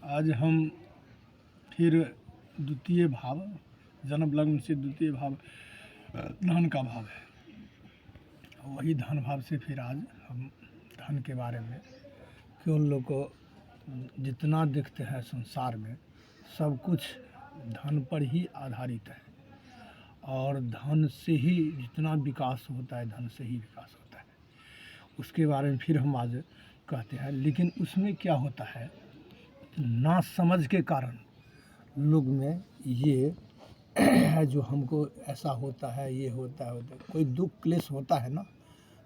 आज हम फिर द्वितीय भाव, जन्म लग्न से द्वितीय भाव धन का भाव है, वही धन भाव से फिर आज हम धन के बारे में, क्यों लोग को जितना दिखते हैं संसार में सब कुछ धन पर ही आधारित है, और धन से ही जितना विकास होता है धन से ही विकास होता है। उसके बारे में फिर हम आज कहते हैं। लेकिन उसमें क्या होता है, ना समझ के कारण लोग में ये है जो हमको ऐसा होता है, ये होता है, कोई दुख क्लेश होता है ना,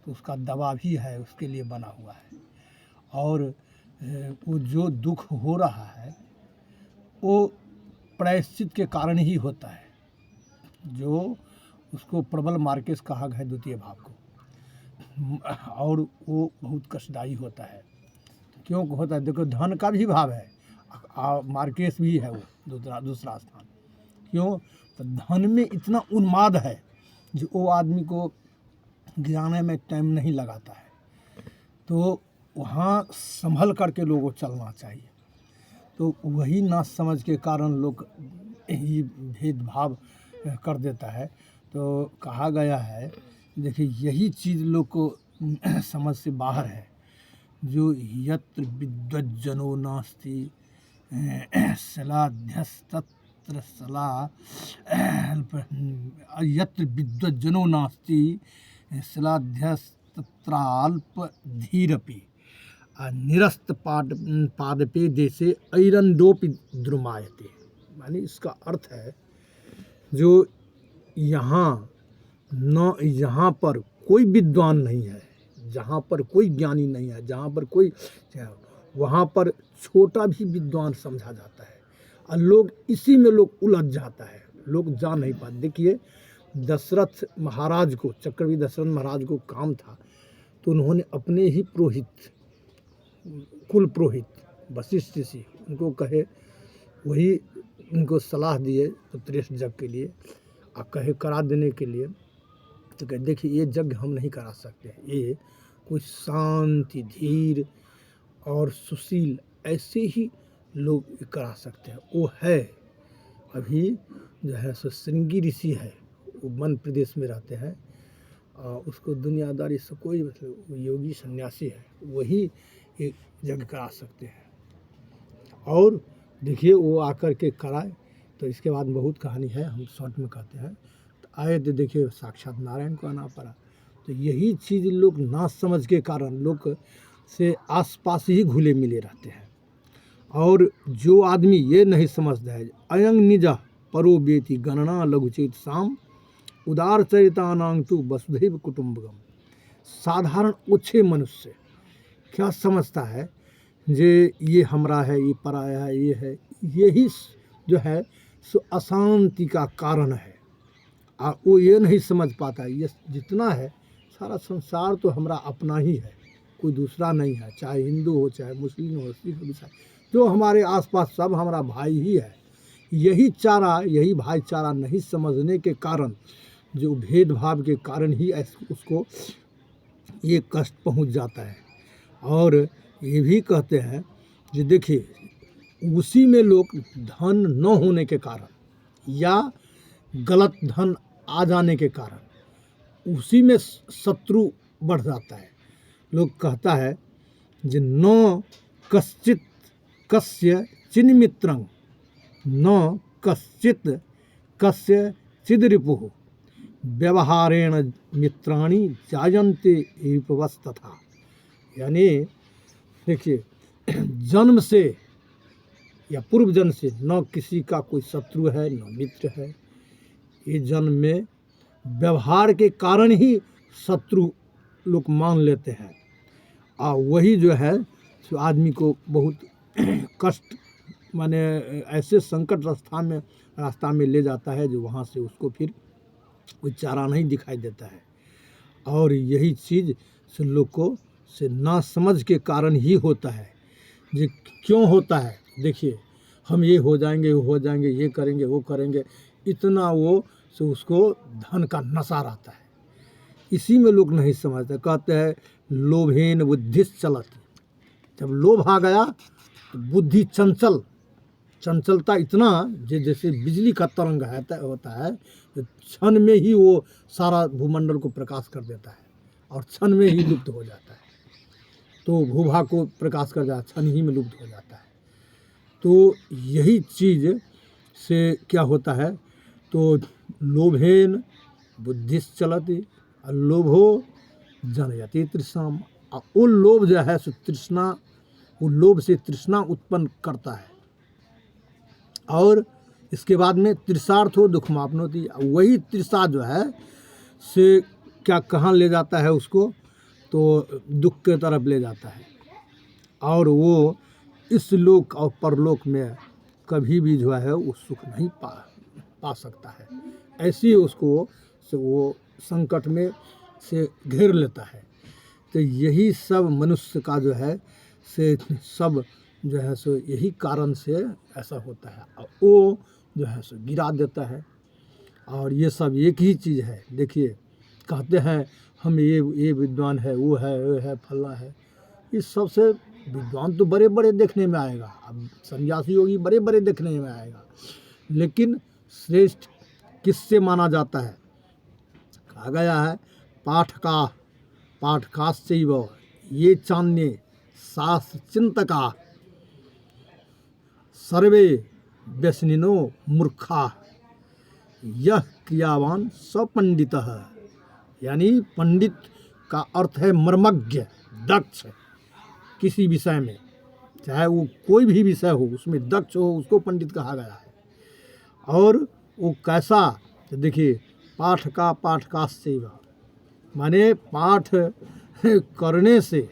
तो उसका दवा भी है, उसके लिए बना हुआ है। और वो जो दुख हो रहा है वो प्रायश्चित के कारण ही होता है, जो उसको प्रबल मार्केस कहा गया है द्वितीय भाव को, और वो बहुत कष्टदायी होता है। क्यों होता है? देखो, धन का भी भाव है, मार्केस भी है, वो दूसरा स्थान। क्यों? तो धन में इतना उन्माद है जो वो आदमी को गिराने में टाइम नहीं लगाता है। तो वहाँ संभल करके लोगों को चलना चाहिए। तो वही ना समझ के कारण लोग ही भेदभाव कर देता है। तो कहा गया है, देखिए यही चीज़ लोग को समझ से बाहर है, जो यत्र विद्वज्जनो नास्ति सलाध्यस्तत्र सला, यत्र विद्वज्जनो नास्ति सलाध्यस्तत्राल्पधीरपि निरस्त पादपे देशे ऐरंडोपि द्रुमायते। माने इसका अर्थ है, जो यहाँ पर कोई विद्वान नहीं है, जहाँ पर कोई ज्ञानी नहीं है, जहाँ पर कोई, वहाँ पर छोटा भी विद्वान समझा जाता है, और लोग इसी में लोग उलझ जाता है, लोग जा नहीं पाते। देखिए दशरथ महाराज को, चक्रवर्ती दशरथ महाराज को काम था, तो उन्होंने अपने ही पुरोहित, कुल पुरोहित वशिष्ठ ऋषि, उनको कहे, वही उनको सलाह दिए पुत्रेष्ठ यज्ञ के लिए, और कहे करा देने के लिए। तो कहे देखिए ये यज्ञ हम नहीं करा सकते, ये कोई शांति, धीर और सुशील ऐसे ही लोग करा सकते हैं। वो है अभी जो है सो श्रृंगी ऋषि है, वो वन प्रदेश में रहते हैं, और उसको दुनियादारी से कोई मतलब, योगी सन्यासी है, वही एक यज्ञ करा सकते हैं। और देखिए वो आकर के कराए, तो इसके बाद बहुत कहानी है, हम शॉर्ट में कहते हैं। तो आए तो देखिए साक्षात नारायण को आना पड़ा। तो यही चीज़ लोग ना समझ के कारण लोग से आसपास ही घुले मिले रहते हैं। और जो आदमी ये नहीं समझता है, अयंग निजा परो बेति गणना लघुचेत साम उदार चरितानांग तु वसुधैव कुटुंबकम। साधारण ओछे मनुष्य क्या समझता है, जे ये हमरा है, ये पराया है, ये है, यही जो है सो अशांति का कारण है। वो ये नहीं समझ पाता है, ये जितना है सारा संसार तो हमारा अपना ही है, कोई दूसरा नहीं है, चाहे हिंदू हो, चाहे मुस्लिम हो, सिख हो, ईसाई, जो हमारे आसपास सब हमारा भाई ही है। यही भाईचारा नहीं समझने के कारण, जो भेदभाव के कारण ही उसको ये कष्ट पहुंच जाता है। और ये भी कहते हैं कि देखिए उसी में लोग धन न होने के कारण या गलत धन आ जाने के कारण उसी में शत्रु बढ़ जाता है। लोग कहता है कि न कश्चित कस्य चिन्मित्रं न कश्चित कस्य चिदरिपुः व्यवहारेण मित्राणि जायन्ते विपवस्तथा। यानी देखिए जन्म से या पूर्व जन्म से न किसी का कोई शत्रु है न मित्र है, ये जन्म में व्यवहार के कारण ही शत्रु लोग मान लेते हैं, और वही जो है सो आदमी को बहुत कष्ट, माने ऐसे संकट रास्ता में ले जाता है, जो वहाँ से उसको फिर कोई चारा नहीं दिखाई देता है। और यही चीज़ से लोग को से ना समझ के कारण ही होता है। ये क्यों होता है? देखिए हम ये हो जाएंगे, वो हो जाएंगे, ये करेंगे, वो करेंगे, इतना वो से उसको धन का नशा रहता है। इसी में लोग नहीं समझते, कहते हैं लोभेन बुद्धिश्च चलति। जब लोभ आ गया तो बुद्धि चंचलता इतना जैसे बिजली का तरंग होता है, तो क्षण में ही वो सारा भूमंडल को प्रकाश कर देता है और क्षण में ही लुप्त हो जाता है। तो भूभाग को प्रकाश कर जाता है, क्षण ही में लुप्त हो जाता है। तो यही चीज़ से क्या होता है, तो लोभेन बुद्धिश्चलति लोभो जनयति तृष्णाम। वो लोभ जो है सो तृष्णा, वो लोभ से तृष्णा उत्पन्न करता है। और इसके बाद में तृषार्थो दुखमाप्नोति, वही तृषा जो है से क्या कहाँ ले जाता है उसको, तो दुख के तरफ ले जाता है। और वो इस लोक और परलोक में कभी भी जो है वो सुख नहीं पा सकता है। ऐसी उसको से वो संकट में से घेर लेता है। तो यही सब मनुष्य का जो है से सब जो है सो यही कारण से ऐसा होता है। और वो जो है सो गिरा देता है। और ये सब एक ही चीज़ है। देखिए कहते हैं हम ये विद्वान है, वो है फला है। इस सबसे विद्वान तो बड़े बड़े देखने में आएगा, अब सन्यासी योगी बड़े बड़े देखने में आएगा, लेकिन श्रेष्ठ किससे माना जाता है? कहा गया है पाठकाश्चैव ये चान्ये शास्त्र चिंतका सर्वे व्यसनिनो मूर्खा यह क्रियावान सपंडितः। यानी पंडित का अर्थ है मर्मज्ञ, दक्ष। किसी विषय में, चाहे वो कोई भी विषय हो, उसमें दक्ष हो, उसको पंडित कहा गया है। और वो कैसा, तो देखिए पाठकाश्चैव माने पाठ करने से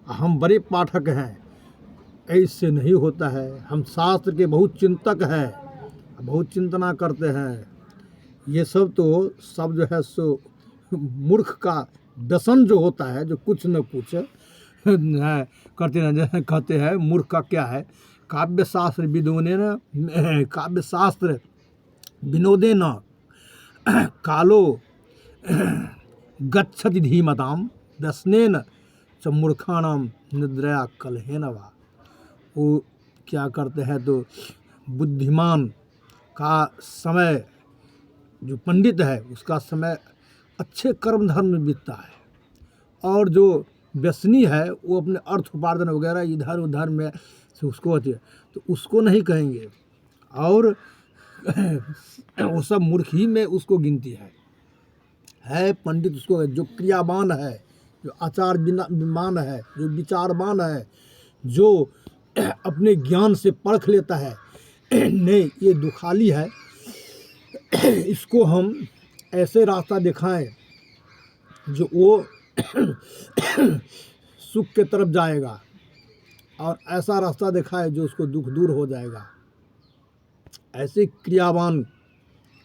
हम बड़े पाठक हैं, ऐसे नहीं होता है। हम शास्त्र के बहुत चिंतक हैं, बहुत चिंतना करते हैं। ये सब तो सब जो है सो मूर्ख का व्यसन जो होता है, जो कुछ न कुछ करते न कहते हैं। मूर्ख का क्या है? काव्यशास्त्र विनोदेन कालो गच्छति धीमताम व्यसनेन च मूर्खाणाम निद्रया कलहेन वा। वो क्या करते हैं, तो बुद्धिमान का समय, जो पंडित है उसका समय अच्छे कर्म धर्म में बीतता है। और जो व्यसनी है वो अपने अर्थ उपार्जन वगैरह इधर उधर में से उसको होती है, तो उसको नहीं कहेंगे। और वो सब मूर्ख ही में उसको गिनती है पंडित उसको, जो क्रियावान है, जो आचार विमान है, जो विचारवान है, जो अपने ज्ञान से परख लेता है नहीं ये दुखाली है, इसको हम ऐसे रास्ता दिखाएं जो वो सुख के तरफ जाएगा, और ऐसा रास्ता दिखाए जो उसको दुख दूर हो जाएगा। ऐसे क्रियावान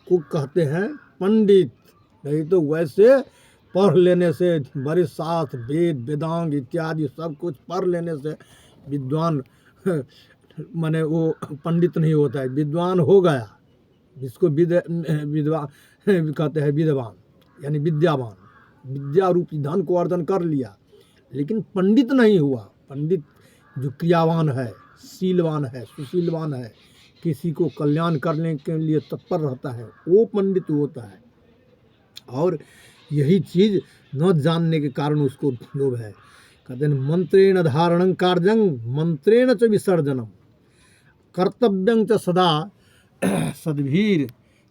को कहते हैं पंडित। नहीं तो वैसे पढ़ लेने से, बड़े शास्त्र वेद वेदांग इत्यादि सब कुछ पढ़ लेने से विद्वान माने वो पंडित नहीं होता है। विद्वान हो गया, जिसको विद्वान कहते हैं, विद्वान यानी विद्यावान, विद्या रूपी धन को अर्जन कर लिया, लेकिन पंडित नहीं हुआ। पंडित जो क्रियावान है, शीलवान है, सुशीलवान है, किसी को कल्याण करने के लिए तत्पर रहता है, वो पंडित होता है। और यही चीज़ न जानने के कारण उसको लोभ है। कहते हैं मंत्रेण धारणं कार्यं मंत्रेण च विसर्जनम कर्तव्यं च सदा सद्भिर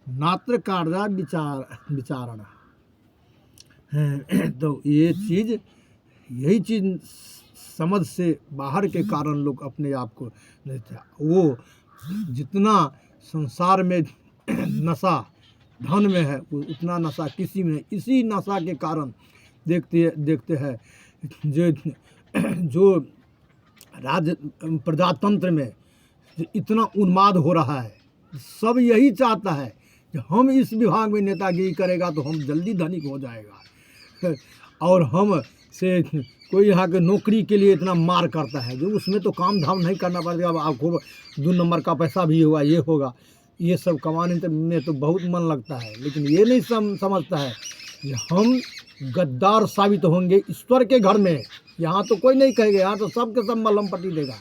नात्र कार्या विचारण। तो ये चीज़, यही चीज़ समझ से बाहर के कारण लोग अपने आप को लेते हैं। वो जितना संसार में नशा धन में है, वो उतना नशा किसी में। इसी नशा के कारण देखते हैं जो प्रजातंत्र में इतना उन्माद हो रहा है, सब यही चाहता है कि हम इस विभाग में नेतागिरी करेगा तो हम जल्दी धनिक हो जाएगा, और हम से कोई यहाँ के नौकरी के लिए इतना मार करता है जो उसमें तो काम धाम नहीं करना पड़ेगा। अब आपको 2 नंबर का पैसा भी हुआ, ये होगा, ये सब कमाने में तो बहुत मन लगता है। लेकिन ये नहीं समझता है कि हम गद्दार साबित होंगे ईश्वर के घर में। यहाँ तो कोई नहीं कहेगा, यहाँ तो सबके सब मलहम पट्टी देगा।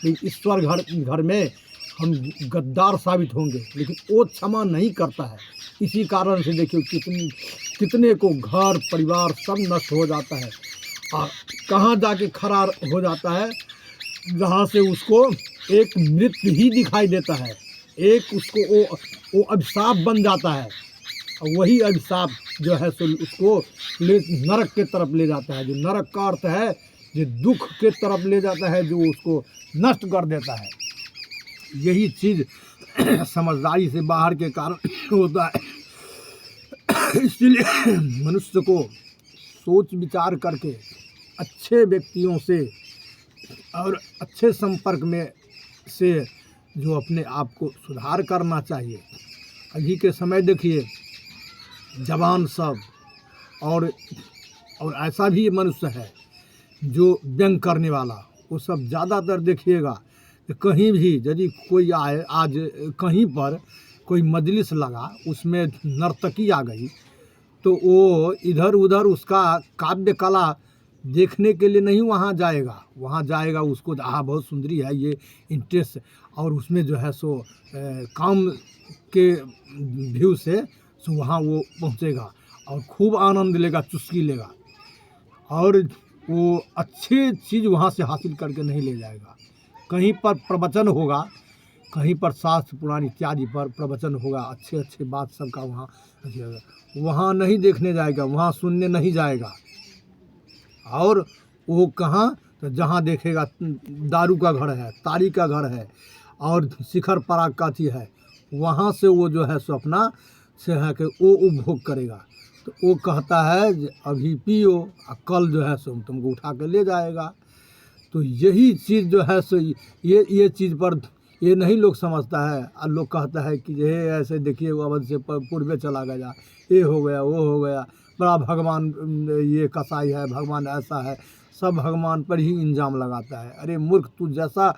कि ईश्वर घर में हम गद्दार साबित होंगे, लेकिन वो क्षमा नहीं करता है। इसी कारण से देखिए कितने को घर परिवार सब नष्ट हो जाता है। और कहाँ जाके खड़ा हो जाता है, जहाँ से उसको एक मृत्यु ही दिखाई देता है, एक उसको वो अभिशाप बन जाता है। और वही अभिशाप जो है सो उसको नरक के तरफ ले जाता है। जो नरक का अर्थ है जो दुख के तरफ ले जाता है, जो उसको नष्ट कर देता है। यही चीज़ समझदारी से बाहर के कारण होता है। इसलिए मनुष्य को सोच विचार करके अच्छे व्यक्तियों से और अच्छे संपर्क में से जो अपने आप को सुधार करना चाहिए। अभी के समय देखिए जवान सब और ऐसा भी मनुष्य है जो व्यंग करने वाला, वो सब ज़्यादातर देखिएगा कि कहीं भी यदि कोई आए, आज कहीं पर कोई मजलिस लगा, उसमें नर्तकी आ गई, तो वो इधर उधर उसका काव्य कला देखने के लिए नहीं वहाँ जाएगा उसको बहुत सुंदरी है ये इंटरेस्ट, और उसमें जो है सो काम के व्यू से सो वहाँ वो पहुँचेगा और खूब आनंद लेगा, चुस्की लेगा, और वो अच्छी चीज़ वहाँ से हासिल करके नहीं ले जाएगा। कहीं पर प्रवचन होगा, कहीं पर शास्त्र पुराण इत्यादि पर प्रवचन होगा, अच्छे अच्छे बात सबका वहाँ नहीं देखने जाएगा, वहाँ सुनने नहीं जाएगा। और वो कहाँ, तो जहाँ देखेगा दारू का घर है, तारी का घर है और शिखर पराग का चीज़ है, वहाँ से वो जो है सो अपना से है कि वो उपभोग करेगा। तो वो कहता है कि अभी पियो और कल जो है सो तुमको उठा के ले जाएगा। तो यही चीज़ जो है सो ये चीज़ पर ये नहीं लोग समझता है। और लोग कहता है कि ये ऐसे देखिए वो अवध से पूर्वे चला गया, ये हो गया वो हो गया, बड़ा भगवान ये कसाई है, भगवान ऐसा है, सब भगवान पर ही इल्ज़ाम लगाता है। अरे मूर्ख, तू जैसा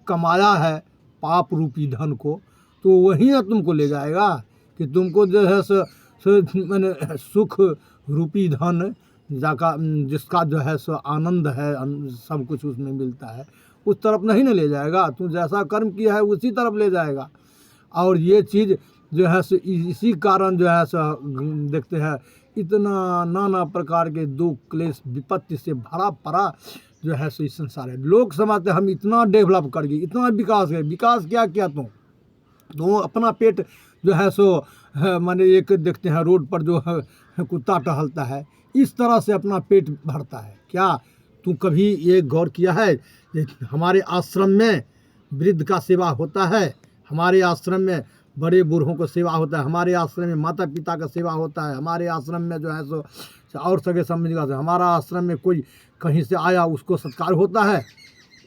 कमाया है पाप रूपी धन को, तो वही ना तुमको ले जाएगा कि तुमको जो है सो मैंने सुख रूपी धन जिसका जो है सो आनंद है, सब कुछ उसमें मिलता है, उस तरफ नहीं ना ले जाएगा। तू जैसा कर्म किया है उसी तरफ ले जाएगा। और ये चीज़ जो है सो इसी कारण जो है सो देखते हैं इतना नाना प्रकार के दुख क्लेश विपत्ति से भरा पड़ा जो है सो इस संसार है। लोग समझते हम इतना डेवलप कर गए, इतना विकास है। विकास क्या किया तो अपना पेट जो है सो माने एक देखते हैं रोड पर जो है कुत्ता टहलता है, इस तरह से अपना पेट भरता है। क्या तू कभी ये गौर किया है कि हमारे आश्रम में वृद्ध का सेवा होता है, हमारे आश्रम में बड़े बूढ़ों को सेवा होता है, हमारे आश्रम में माता पिता का सेवा होता है, हमारे आश्रम में जो है सो और सगे संबंधी का, हमारा आश्रम में कोई कहीं से आया उसको सत्कार होता है,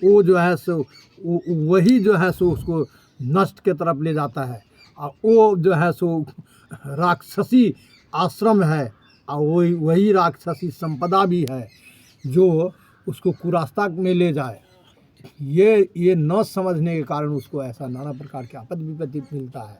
वो जो है सो वही जो है सो उसको नष्ट के तरफ ले जाता है। और वो जो है सो राक्षसी आश्रम है, और वही राक्षसी संपदा भी है जो उसको कुरास्ता में ले जाए। ये न समझने के कारण उसको ऐसा नाना प्रकार के आपद विपत्ति मिलता है।